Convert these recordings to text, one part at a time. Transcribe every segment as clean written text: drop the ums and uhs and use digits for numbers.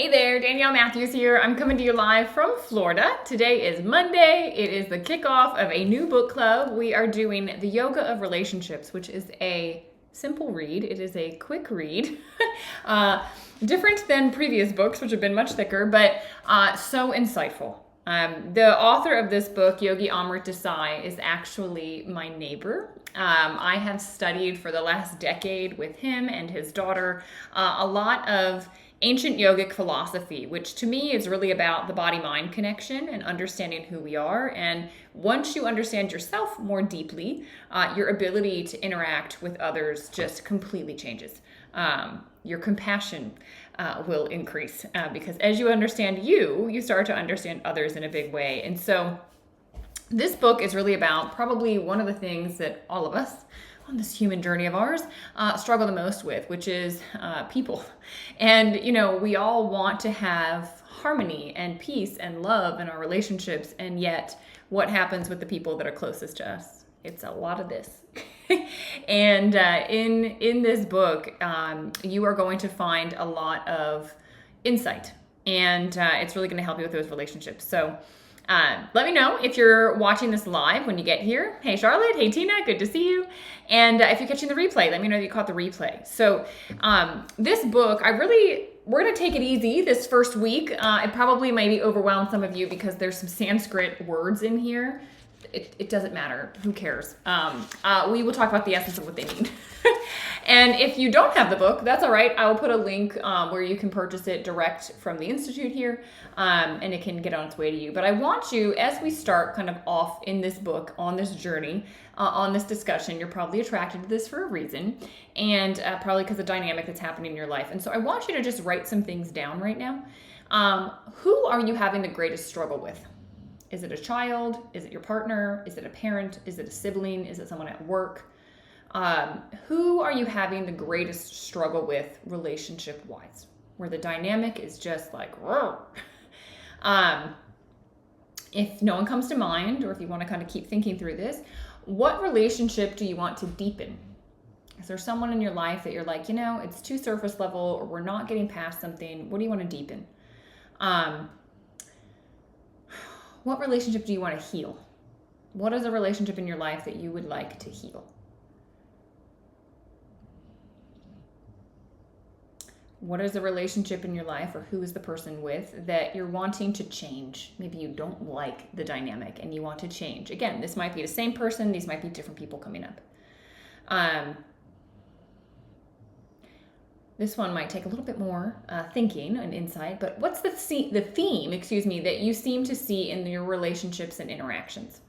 Hey there, Danielle Matthews here. I'm coming to you live from Florida. Today is Monday. It is the kickoff of a new book club. We are doing The Yoga of Relationships, which is a simple read. It is a quick read. Different than previous books, which have been much thicker, but so insightful. The author of this book, Yogi Amrit Desai, is actually my neighbor. I have studied for the last decade with him and his daughter a lot of ancient yogic philosophy, which to me is really about the body-mind connection and understanding who we are. And once you understand yourself more deeply, your ability to interact with others just completely changes. Your compassion will increase because as you understand you start to understand others in a big way. And so this book is really about probably one of the things that all of us on this human journey of ours struggle the most with, which is people. And, you know, we all want to have harmony and peace and love in our relationships. And yet what happens with the people that are closest to us? It's a lot of this. And in this book, you are going to find a lot of insight, and it's really going to help you with those relationships. So let me know if you're watching this live when you get here. Hey, Charlotte. Hey, Tina. Good to see you. And if you're catching the replay, let me know that you caught the replay. So this book, we're going to take it easy this first week. It probably maybe overwhelmed some of you because there's some Sanskrit words in here. It doesn't matter. Who cares? We will talk about the essence of what they mean. And if you don't have the book, that's all right. I will put a link where you can purchase it direct from the Institute here, and it can get on its way to you. But I want you, as we start kind of off in this book, on this journey, on this discussion, you're probably attracted to this for a reason, and probably because of the dynamic that's happening in your life. And so I want you to just write some things down right now. Who are you having the greatest struggle with? Is it a child? Is it your partner? Is it a parent? Is it a sibling? Is it someone at work? Who are you having the greatest struggle with relationship-wise? Where the dynamic is just like, whoa. If no one comes to mind, or if you want to kind of keep thinking through this, what relationship do you want to deepen? Is there someone in your life that you're like, you know, it's too surface level, or we're not getting past something? What do you want to deepen? What relationship do you want to heal? What is a relationship in your life that you would like to heal? What is the relationship in your life, or who is the person with that you're wanting to change? Maybe you don't like the dynamic and you want to change. Again, this might be the same person. These might be different people coming up. This one might take a little bit more thinking and insight, but what's the theme, that you seem to see in your relationships and interactions?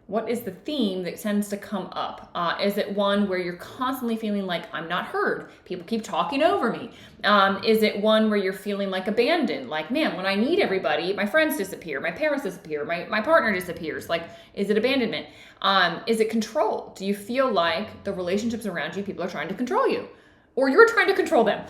What is the theme that tends to come up? Is it one where you're constantly feeling like I'm not heard? People keep talking over me. Is it one where you're feeling like abandoned? Like, man, when I need everybody, my friends disappear, my parents disappear, my partner disappears. Like, is it abandonment? Is it control? Do you feel like the relationships around you, people are trying to control you? Or you're trying to control them?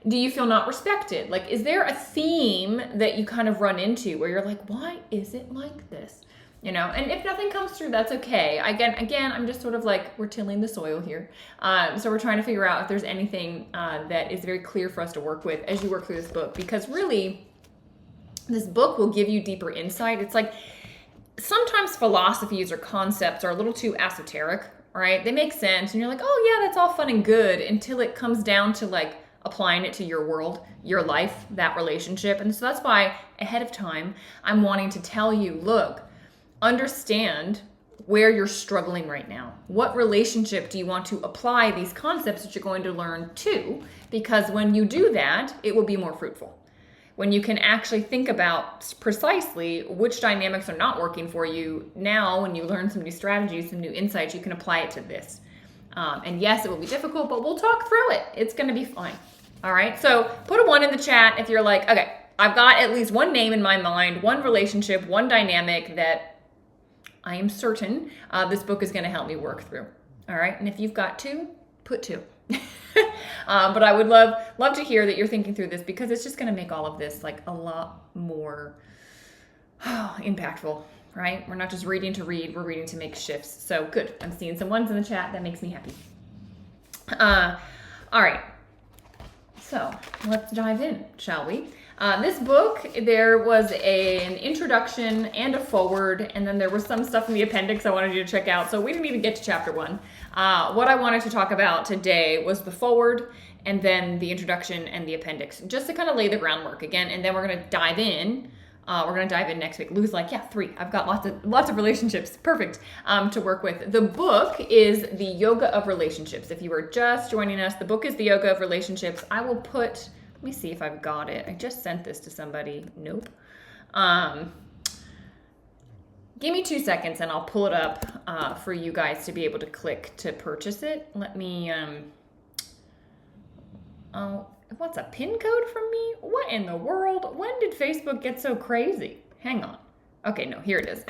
Do you feel not respected? Like, is there a theme that you kind of run into where you're like, why is it like this? You know, and if nothing comes through, that's okay. Again, I'm just sort of like, we're tilling the soil here. So we're trying to figure out if there's anything that is very clear for us to work with as you work through this book. Because really, this book will give you deeper insight. It's like, sometimes philosophies or concepts are a little too esoteric, right? They make sense, and you're like, oh yeah, that's all fun and good, until it comes down to like applying it to your world, your life, that relationship. And so that's why ahead of time, I'm wanting to tell you, look, understand where you're struggling right now. What relationship do you want to apply these concepts that you're going to learn to? Because when you do that, it will be more fruitful. When you can actually think about precisely which dynamics are not working for you, now when you learn some new strategies, some new insights, you can apply it to this. And yes, it will be difficult, but we'll talk through it. It's going to be fine. All right. So put a 1 in the chat if you're like, okay, I've got at least one name in my mind, one relationship, one dynamic that I am certain this book is going to help me work through. All right. And if you've got 2, put 2. But I would love to hear that you're thinking through this, because it's just going to make all of this like a lot more impactful, right? We're not just reading to read, we're reading to make shifts. So good. I'm seeing some 1s in the chat. That makes me happy. All right. So let's dive in, shall we? This book, there was an introduction and a foreword, and then there was some stuff in the appendix I wanted you to check out. So we didn't even get to chapter 1. What I wanted to talk about today was the foreword and then the introduction and the appendix, just to kind of lay the groundwork again, and then we're going to dive in. We're going to dive in next week. Lou's like, yeah, 3. I've got lots of relationships. Perfect to work with. The book is The Yoga of Relationships. If you are just joining us, the book is The Yoga of Relationships. I will put, let me see if I've got it. I just sent this to somebody. Nope. Give me 2 seconds and I'll pull it up for you guys to be able to click to purchase it. Let me, what's a pin code from me? What in the world? When did Facebook get so crazy? Hang on. Okay, no, here it is.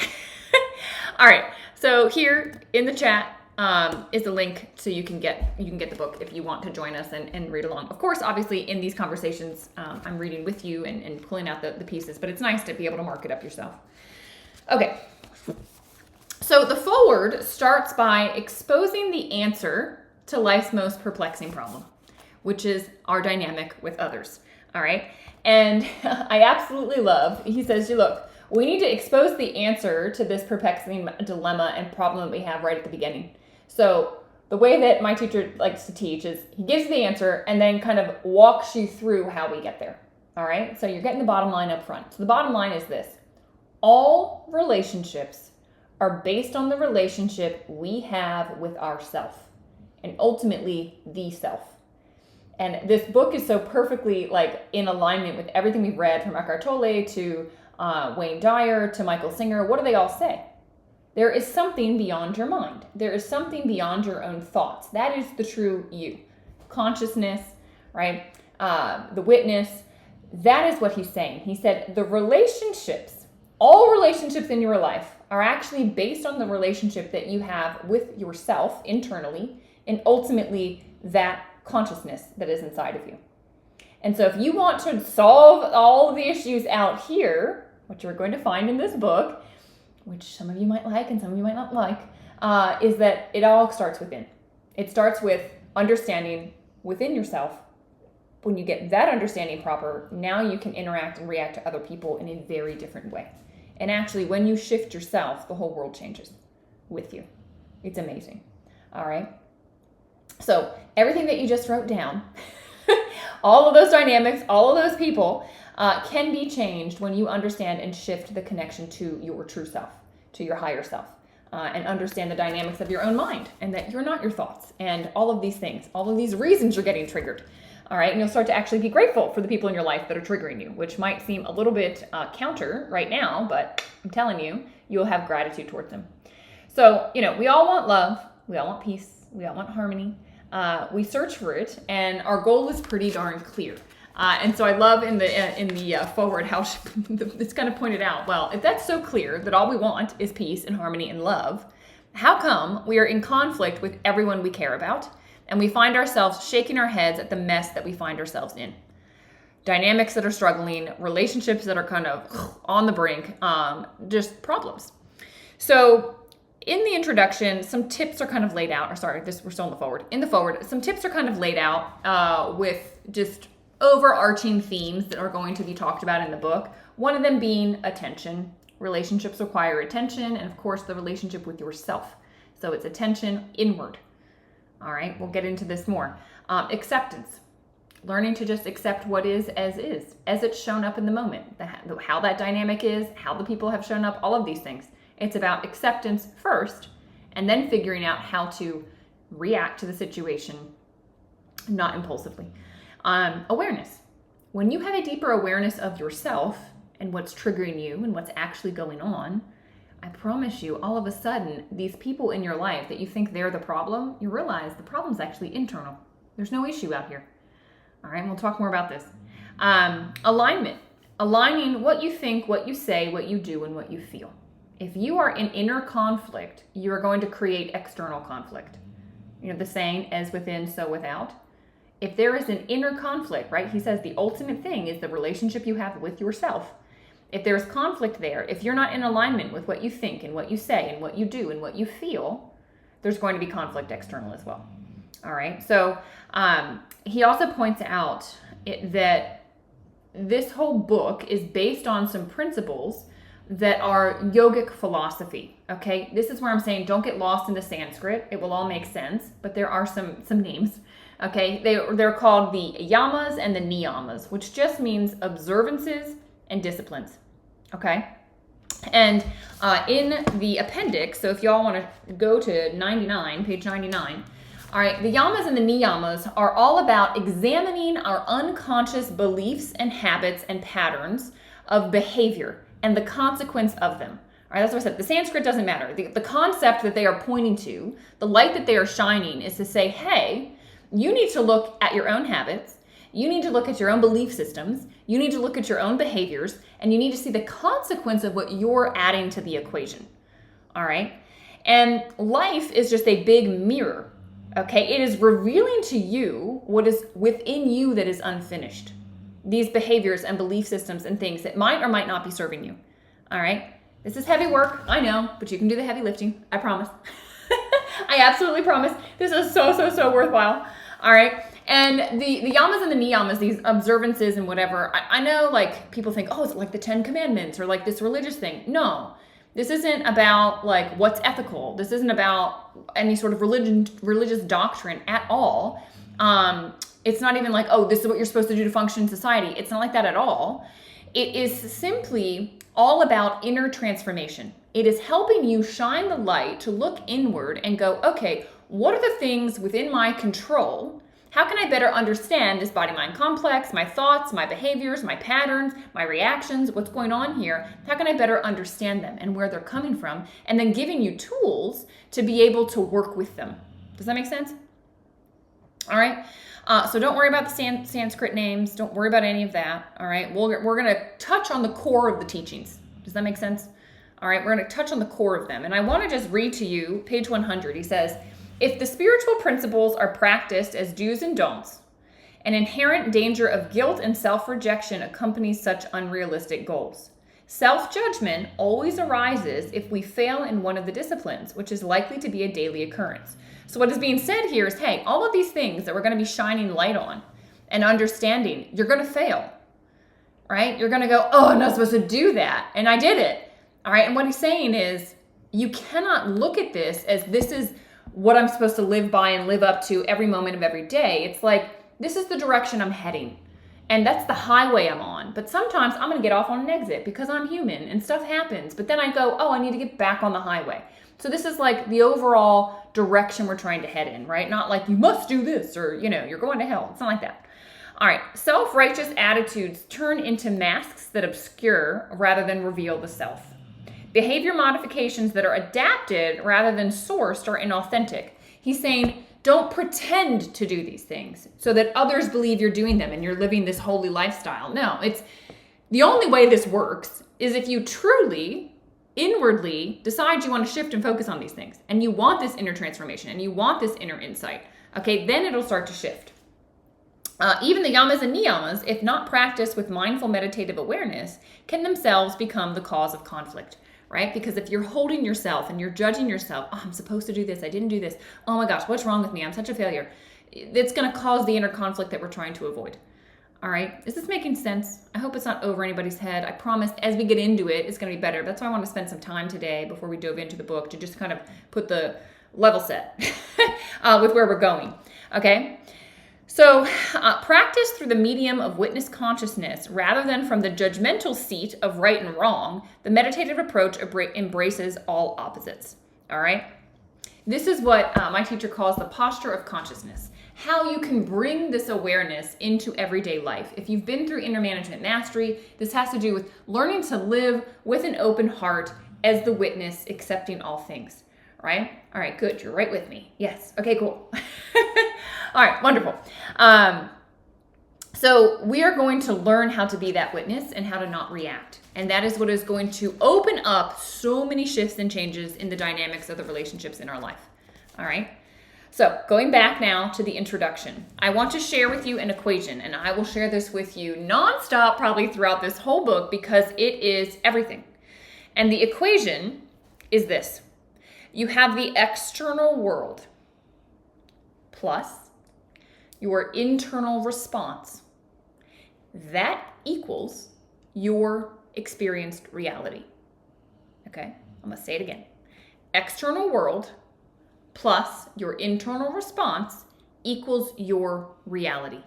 All right, so here in the chat is a link so you can get the book if you want to join us and read along. Of course, obviously in these conversations, I'm reading with you and pulling out the pieces, but it's nice to be able to mark it up yourself. Okay, so the foreword starts by exposing the answer to life's most perplexing problem, which is our dynamic with others, all right? And I absolutely love, he says, look, we need to expose the answer to this perplexing dilemma and problem that we have right at the beginning. So the way that my teacher likes to teach is he gives the answer and then kind of walks you through how we get there, all right? So you're getting the bottom line up front. So the bottom line is this: all relationships are based on the relationship we have with ourself, and ultimately the self. And this book is so perfectly like in alignment with everything we've read, from Eckhart Tolle to Wayne Dyer to Michael Singer. What do they all say? There is something beyond your mind. There is something beyond your own thoughts. That is the true you. Consciousness, right? The witness. That is what he's saying. He said the relationships, all relationships in your life are actually based on the relationship that you have with yourself internally, and ultimately that consciousness that is inside of you. And so if you want to solve all of the issues out here, what you're going to find in this book, which some of you might like and some of you might not like, is that it all starts within. It starts with understanding within yourself. When you get that understanding proper, now you can interact and react to other people in a very different way. And actually, when you shift yourself, the whole world changes with you. It's amazing. All right? So everything that you just wrote down, all of those dynamics, all of those people can be changed when you understand and shift the connection to your true self, to your higher self, and understand the dynamics of your own mind, and that you're not your thoughts, and all of these things, all of these reasons you're getting triggered. All right, and you'll start to actually be grateful for the people in your life that are triggering you, which might seem a little bit counter right now, but I'm telling you, you'll have gratitude towards them. So, we all want love, we all want peace, we all want harmony. We search for it, and our goal is pretty darn clear. And so I love in the foreword how it's kind of pointed out, well, if that's so clear that all we want is peace and harmony and love, how come we are in conflict with everyone we care about, and we find ourselves shaking our heads at the mess that we find ourselves in? Dynamics that are struggling, relationships that are kind of on the brink, just problems. So in the introduction, some tips are kind of laid out. We're still in the forward. In the forward, some tips are kind of laid out with just overarching themes that are going to be talked about in the book. One of them being attention. Relationships require attention, and of course, the relationship with yourself. So it's attention inward. All right, we'll get into this more. Acceptance. Learning to just accept what is, as it's shown up in the moment. How that dynamic is, how the people have shown up, all of these things. It's about acceptance first, and then figuring out how to react to the situation, not impulsively. Awareness. When you have a deeper awareness of yourself and what's triggering you and what's actually going on, I promise you, all of a sudden, these people in your life that you think they're the problem, you realize the problem's actually internal. There's no issue out here. All right, we'll talk more about this. Alignment. Aligning what you think, what you say, what you do, and what you feel. If you are in inner conflict, you are going to create external conflict. The saying, as within, so without. If there is an inner conflict, right? He says the ultimate thing is the relationship you have with yourself. If there's conflict there, if you're not in alignment with what you think and what you say and what you do and what you feel, there's going to be conflict external as well. All right. So he also points out that this whole book is based on some principles that are yogic philosophy, okay? This is where I'm saying don't get lost in the Sanskrit. It will all make sense, but there are some names, okay? They're called the yamas and the niyamas, which just means observances and disciplines, okay? And in the appendix, so if y'all want to go to 99, page 99, all right, the yamas and the niyamas are all about examining our unconscious beliefs and habits and patterns of behavior and the consequence of them. All right, that's what I said. The Sanskrit doesn't matter. The concept that they are pointing to, the light that they are shining, is to say, hey, you need to look at your own habits. You need to look at your own belief systems. You need to look at your own behaviors, and you need to see the consequence of what you're adding to the equation. All right? And life is just a big mirror. Okay? It is revealing to you what is within you that is unfinished. These behaviors and belief systems and things that might or might not be serving you. All right? This is heavy work, I know, but you can do the heavy lifting. I promise. I absolutely promise. This is so worthwhile. All right? And the yamas and the niyamas, these observances and whatever, I know like people think, oh, is it like the 10 Commandments or like this religious thing? No. This isn't about like what's ethical. This isn't about any sort of religious doctrine at all. It's not even like, oh, this is what you're supposed to do to function in society. It's not like that at all. It is simply all about inner transformation. It is helping you shine the light to look inward and go, okay, what are the things within my control? How can I better understand this body-mind complex, my thoughts, my behaviors, my patterns, my reactions, what's going on here? How can I better understand them and where they're coming from? And then giving you tools to be able to work with them. Does that make sense? All right. So don't worry about the Sanskrit names. Don't worry about any of that. All right. We're going to touch on the core of the teachings. Does that make sense? All right. We're going to touch on the core of them. And I want to just read to you page 100. He says, if the spiritual principles are practiced as do's and don'ts, an inherent danger of guilt and self-rejection accompanies such unrealistic goals. Self-judgment always arises if we fail in one of the disciplines, which is likely to be a daily occurrence. So what is being said here is, hey, all of these things that we're going to be shining light on and understanding, you're going to fail, right? You're going to go, oh, I'm not supposed to do that. And I did it. All right. And what he's saying is you cannot look at this as this is what I'm supposed to live by and live up to every moment of every day. It's like, this is the direction I'm heading. And that's the highway I'm on. But sometimes I'm going to get off on an exit because I'm human and stuff happens. But then I go, oh, I need to get back on the highway. So this is like the overall direction we're trying to head in, right? Not like you must do this or, you're going to hell. It's not like that. All right. Self-righteous attitudes turn into masks that obscure rather than reveal the self. Behavior modifications that are adapted rather than sourced are inauthentic. He's saying, don't pretend to do these things so that others believe you're doing them and you're living this holy lifestyle. No, it's the only way this works is if you truly, inwardly decide you want to shift and focus on these things and you want this inner transformation and you want this inner insight. Okay, then it'll start to shift. Even the yamas and niyamas, if not practiced with mindful meditative awareness, can themselves become the cause of conflict. Right? Because if you're holding yourself and you're judging yourself, oh, I'm supposed to do this. I didn't do this. Oh my gosh, what's wrong with me? I'm such a failure. It's going to cause the inner conflict that we're trying to avoid. All right. Is this making sense? I hope it's not over anybody's head. I promise as we get into it, it's going to be better. That's why I want to spend some time today before we dove into the book to just kind of put the level set with where we're going. Okay. So practice through the medium of witness consciousness rather than from the judgmental seat of right and wrong. The meditative approach embraces all opposites. All right. This is what my teacher calls the posture of consciousness. How you can bring this awareness into everyday life. If you've been through inner management mastery, this has to do with learning to live with an open heart as the witness, accepting all things. Right? All right, good. You're right with me. Yes. Okay, cool. All right, wonderful. So we are going to learn how to be that witness and how to not react. And that is what is going to open up so many shifts and changes in the dynamics of the relationships in our life. All right. So going back now to the introduction, I want to share with you an equation, and I will share this with you nonstop probably throughout this whole book because it is everything. And the equation is this. You have the external world plus your internal response that equals your experienced reality. Okay, I'm going to say it again. External world plus your internal response equals your reality.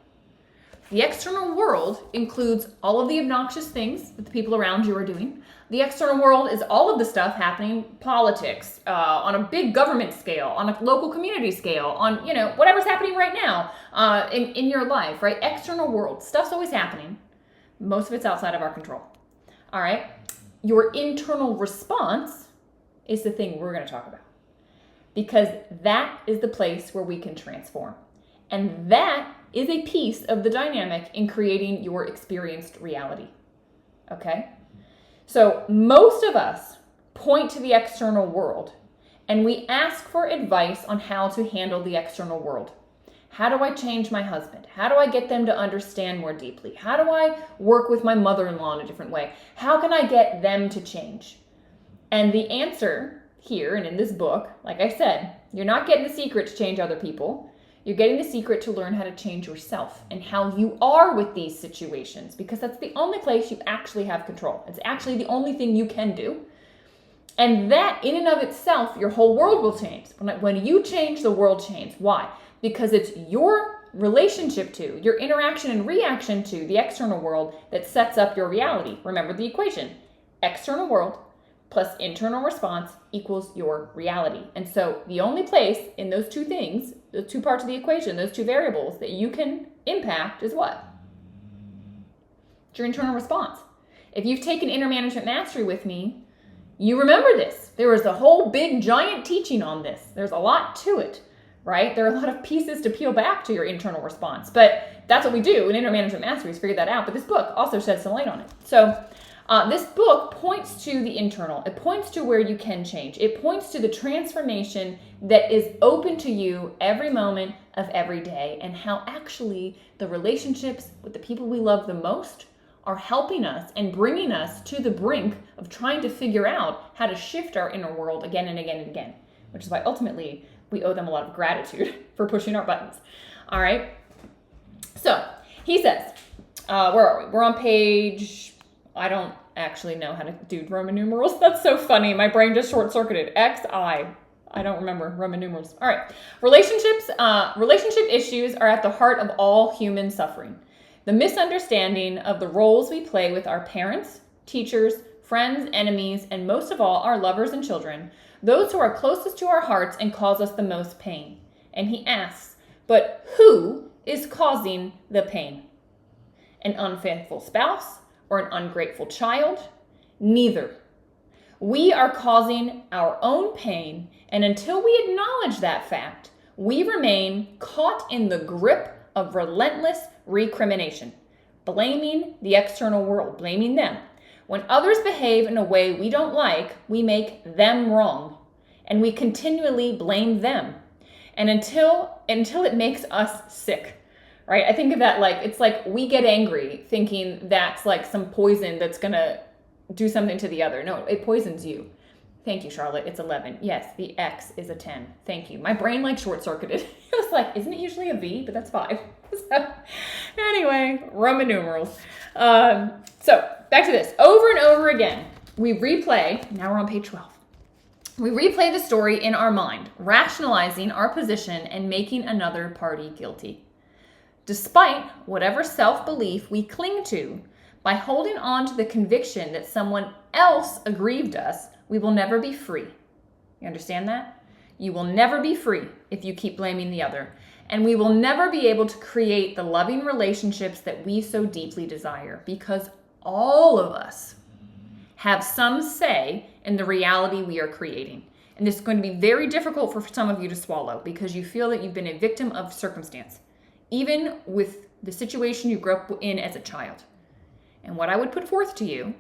The external world includes all of the obnoxious things that the people around you are doing. The external world is all of the stuff happening, politics, on a big government scale, on a local community scale, on, whatever's happening right now in your life, right? External world, stuff's always happening. Most of it's outside of our control. All right? Your internal response is the thing we're going to talk about, because that is the place where we can transform. And that is a piece of the dynamic in creating your experienced reality. Okay? So most of us point to the external world and we ask for advice on how to handle the external world. How do I change my husband? How do I get them to understand more deeply? How do I work with my mother-in-law in a different way? How can I get them to change? And the answer here and in this book, like I said, you're not getting the secret to change other people. You're getting the secret to learn how to change yourself and how you are with these situations, because that's the only place you actually have control. It's actually the only thing you can do. And that in and of itself, your whole world will change. When you change, the world changes. Why? Because it's your relationship to, your interaction and reaction to the external world that sets up your reality. Remember the equation. External world plus internal response equals your reality. And so the only place in those two things, the two parts of the equation, those two variables that you can impact is what? It's your internal response. If you've taken Inner Management Mastery with me, you remember this. There was a whole big giant teaching on this. There's a lot to it, right? There are a lot of pieces to peel back to your internal response, but that's what we do in Inner Management Mastery is figure that out. But this book also sheds some light on it. So this book points to the internal. It points to where you can change. It points to the transformation that is open to you every moment of every day, and how actually the relationships with the people we love the most are helping us and bringing us to the brink of trying to figure out how to shift our inner world again and again and again, which is why ultimately we owe them a lot of gratitude for pushing our buttons. All right. So he says, where are we? We're on page, I don't actually know how to do Roman numerals. That's so funny. My brain just short-circuited. I don't remember Roman numerals. All right. Relationship issues are at the heart of all human suffering. The misunderstanding of the roles we play with our parents, teachers, friends, enemies, and most of all, our lovers and children, those who are closest to our hearts and cause us the most pain. And he asks, but who is causing the pain? An unfaithful spouse or an ungrateful child? Neither. We are causing our own pain, and until we acknowledge that fact, we remain caught in the grip of relentless recrimination, blaming the external world, blaming them. When others behave in a way we don't like, we make them wrong, and we continually blame them, and until it makes us sick. Right? I think of that like, it's like we get angry thinking that's like some poison that's going to do something to the other. No, it poisons you. Thank you, Charlotte. It's 11. Yes, the X is a 10. Thank you. My brain like short-circuited. It was like, isn't it usually a V? But that's 5. So anyway, Roman numerals. So back to this. Over and over again, we replay. Now we're on page 12. We replay the story in our mind, rationalizing our position and making another party guilty. Despite whatever self-belief we cling to, by holding on to the conviction that someone else aggrieved us, we will never be free. You understand that? You will never be free if you keep blaming the other. And we will never be able to create the loving relationships that we so deeply desire, because all of us have some say in the reality we are creating. And this is going to be very difficult for some of you to swallow, because you feel that you've been a victim of circumstance, even with the situation you grew up in as a child. And what I would put forth to you,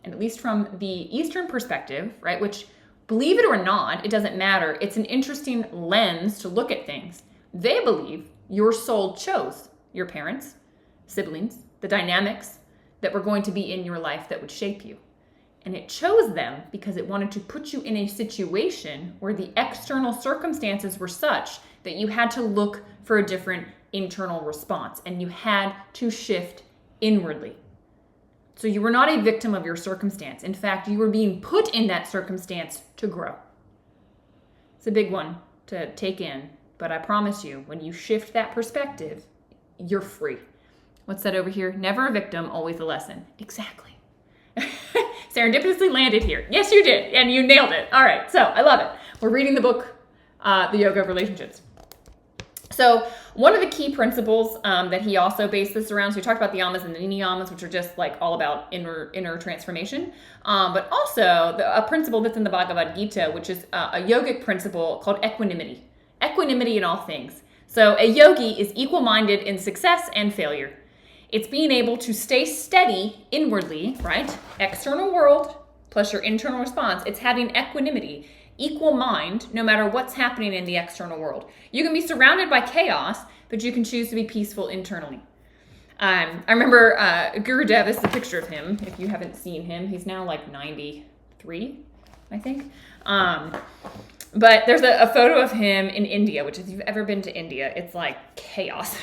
and at least from the Eastern perspective, right, which, believe it or not, it doesn't matter. It's an interesting lens to look at things. They believe your soul chose your parents, siblings, the dynamics that were going to be in your life that would shape you. And it chose them because it wanted to put you in a situation where the external circumstances were such that you had to look for a different internal response, and you had to shift inwardly. So you were not a victim of your circumstance. In fact, you were being put in that circumstance to grow. It's a big one to take in, but I promise you, when you shift that perspective, you're free. What's that over here? Never a victim, always a lesson. Exactly. Serendipitously landed here. Yes, you did, and you nailed it. All right, so I love it. We're reading the book, The Yoga of Relationships. So one of the key principles that he also based this around, so we talked about the yamas and the niyamas, which are just like all about inner transformation, but also a principle that's in the Bhagavad Gita, which is a yogic principle called equanimity. Equanimity in all things. So a yogi is equal-minded in success and failure. It's being able to stay steady inwardly, right? External world plus your internal response. It's having equanimity, equal mind, no matter what's happening in the external world. You can be surrounded by chaos, but you can choose to be peaceful internally. I remember Gurudev, this is a picture of him. If you haven't seen him, he's now like 93, I think. But there's a photo of him in India, which if you've ever been to India, it's like chaos.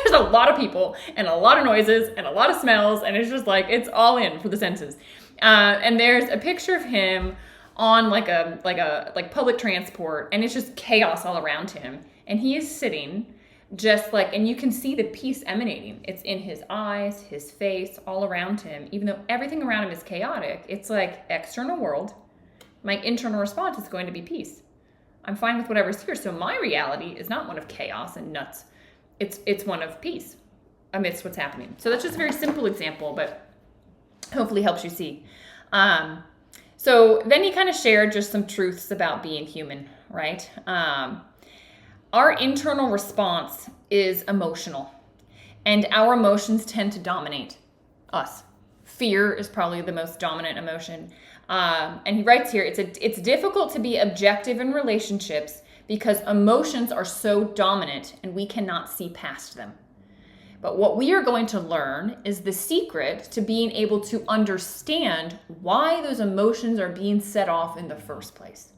There's a lot of people and a lot of noises and a lot of smells, and it's just like, it's all in for the senses. And there's a picture of him on like public transport, and it's just chaos all around him. And he is sitting just like, and you can see the peace emanating. It's in his eyes, his face, all around him. Even though everything around him is chaotic, it's like external world. My internal response is going to be peace. I'm fine with whatever's here. So my reality is not one of chaos and nuts. It's one of peace amidst what's happening. So that's just a very simple example, but hopefully helps you see. So then he kind of shared just some truths about being human, right? Our internal response is emotional, and our emotions tend to dominate us. Fear is probably the most dominant emotion. And he writes here, it's difficult to be objective in relationships because emotions are so dominant and we cannot see past them. But what we are going to learn is the secret to being able to understand why those emotions are being set off in the first place.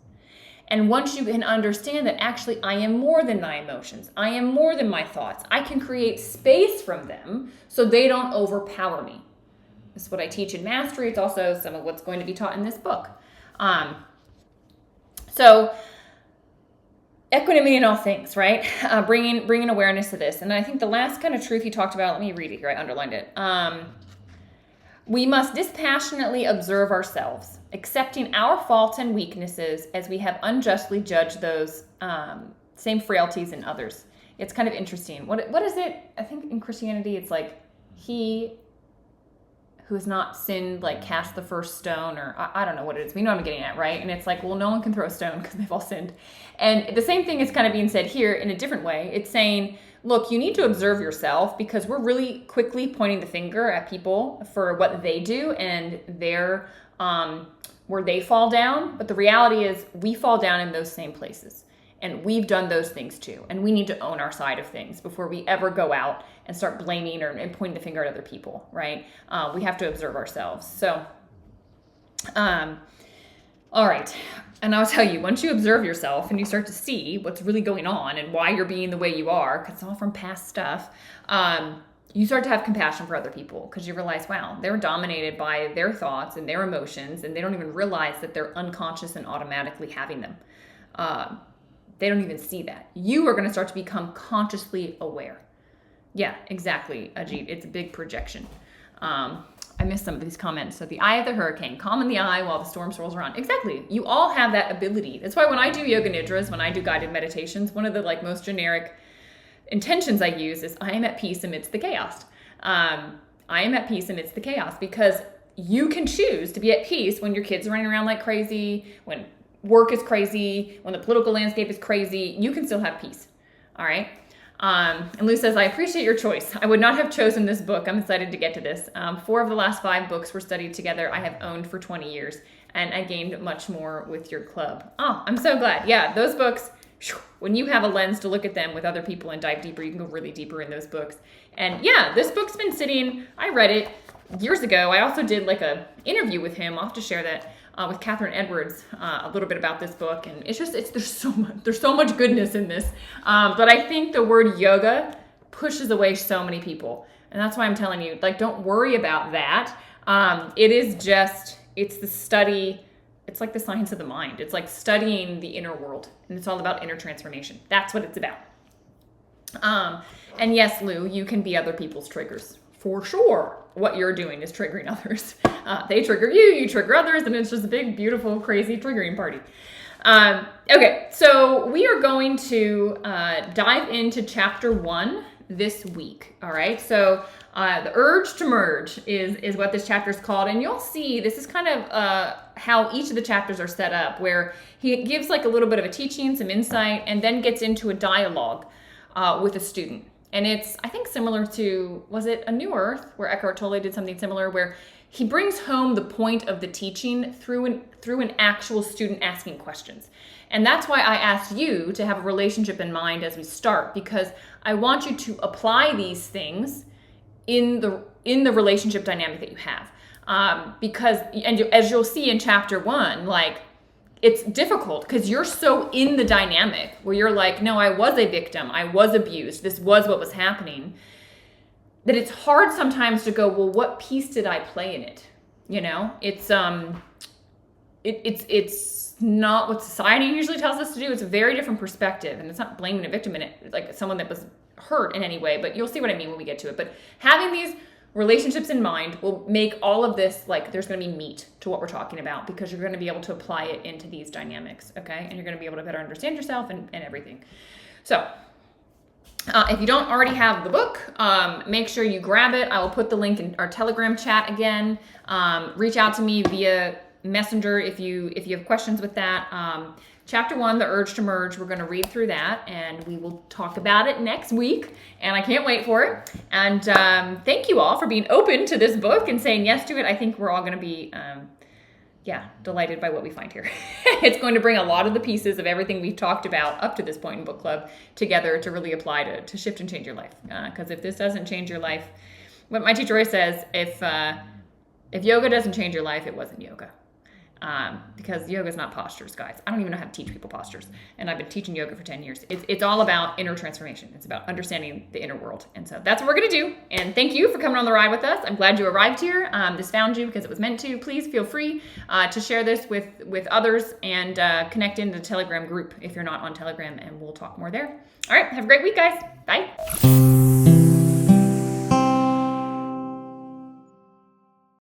And once you can understand that actually I am more than my emotions, I am more than my thoughts, I can create space from them so they don't overpower me. This is what I teach in Mastery. It's also some of what's going to be taught in this book. So equanimity in all things, right? Bringing awareness to this. And I think the last kind of truth he talked about, let me read it here. I underlined it. We must dispassionately observe ourselves, accepting our faults and weaknesses as we have unjustly judged those same frailties in others. It's kind of interesting. What is it? I think in Christianity, it's like he who has not sinned, like cast the first stone, or I don't know what it is. We know what I'm getting at, right? And it's like, well, no one can throw a stone because they've all sinned. And the same thing is kind of being said here in a different way. It's saying, look, you need to observe yourself because we're really quickly pointing the finger at people for what they do and their where they fall down. But the reality is we fall down in those same places. And we've done those things too. And we need to own our side of things before we ever go out and start blaming and pointing the finger at other people, right? We have to observe ourselves. So, all right. And I'll tell you, once you observe yourself and you start to see what's really going on and why you're being the way you are, because it's all from past stuff, you start to have compassion for other people because you realize, wow, they're dominated by their thoughts and their emotions, and they don't even realize that they're unconscious and automatically having them. They don't even see that. You are going to start to become consciously aware. Yeah, exactly, Ajit. It's a big projection. I missed some of these comments. So the eye of the hurricane, calm in the eye while the storm swirls around. Exactly. You all have that ability. That's why when I do yoga nidras, when I do guided meditations, one of the most generic intentions I use is I am at peace amidst the chaos. I am at peace amidst the chaos because you can choose to be at peace when your kids are running around like crazy, when work is crazy, when the political landscape is crazy, you can still have peace. All right. And Lou says, I appreciate your choice. I would not have chosen this book. I'm excited to get to this. 4 of the last 5 books were studied together. I have owned for 20 years, and I gained much more with your club. Oh, I'm so glad. Yeah, those books, when you have a lens to look at them with other people and dive deeper, you can go really deeper in those books. And yeah, this book's been sitting, I read it years ago. I also did a interview with him. I'll have to share that. With Catherine Edwards, a little bit about this book, and there's so much goodness in this. But I think the word yoga pushes away so many people And that's why I'm telling you, like, don't worry about that. It's the study. It's like the science of the mind. It's like studying the inner world, and it's all about inner transformation. That's what it's about. And yes, Lou, you can be other people's triggers. For sure, what you're doing is triggering others. They trigger you, you trigger others, and it's just a big, beautiful, crazy triggering party. Okay, so we are going to dive into chapter 1 this week. All right, so the urge to merge is what this chapter is called, and you'll see this is kind of how each of the chapters are set up, where he gives like a little bit of a teaching, some insight, and then gets into a dialogue with a student. And it's, I think, similar to, was it A New Earth, where Eckhart Tolle did something similar, where he brings home the point of the teaching through an actual student asking questions. And that's why I asked you to have a relationship in mind as we start, because I want you to apply these things in the relationship dynamic that you have. Because, and as you'll see in chapter 1, like, it's difficult because you're so in the dynamic where you're like, no, I was a victim. I was abused. This was what was happening. That it's hard sometimes to go, well, what piece did I play in it? You know, it's not what society usually tells us to do. It's a very different perspective, and it's not blaming a victim in it, like someone that was hurt in any way, but you'll see what I mean when we get to it. But having these relationships in mind will make all of this, like, there's going to be meat to what we're talking about, because you're going to be able to apply it into these dynamics, okay? And you're going to be able to better understand yourself and everything. So if you don't already have the book, make sure you grab it. I will put the link in our Telegram chat again. Reach out to me via Messenger if you have questions with that. Chapter 1, The Urge to Merge, we're going to read through that, and we will talk about it next week, and I can't wait for it. And thank you all for being open to this book and saying yes to it. I think we're all going to be, delighted by what we find here. It's going to bring a lot of the pieces of everything we've talked about up to this point in book club together to really apply to shift and change your life. Because if this doesn't change your life, what my teacher always says, if yoga doesn't change your life, it wasn't yoga. Because yoga is not postures, guys. I don't even know how to teach people postures. And I've been teaching yoga for 10 years. It's all about inner transformation. It's about understanding the inner world. And so that's what we're going to do. And thank you for coming on the ride with us. I'm glad you arrived here. This found you because it was meant to. Please feel free to share this with others and connect into the Telegram group if you're not on Telegram, and we'll talk more there. All right. Have a great week, guys. Bye.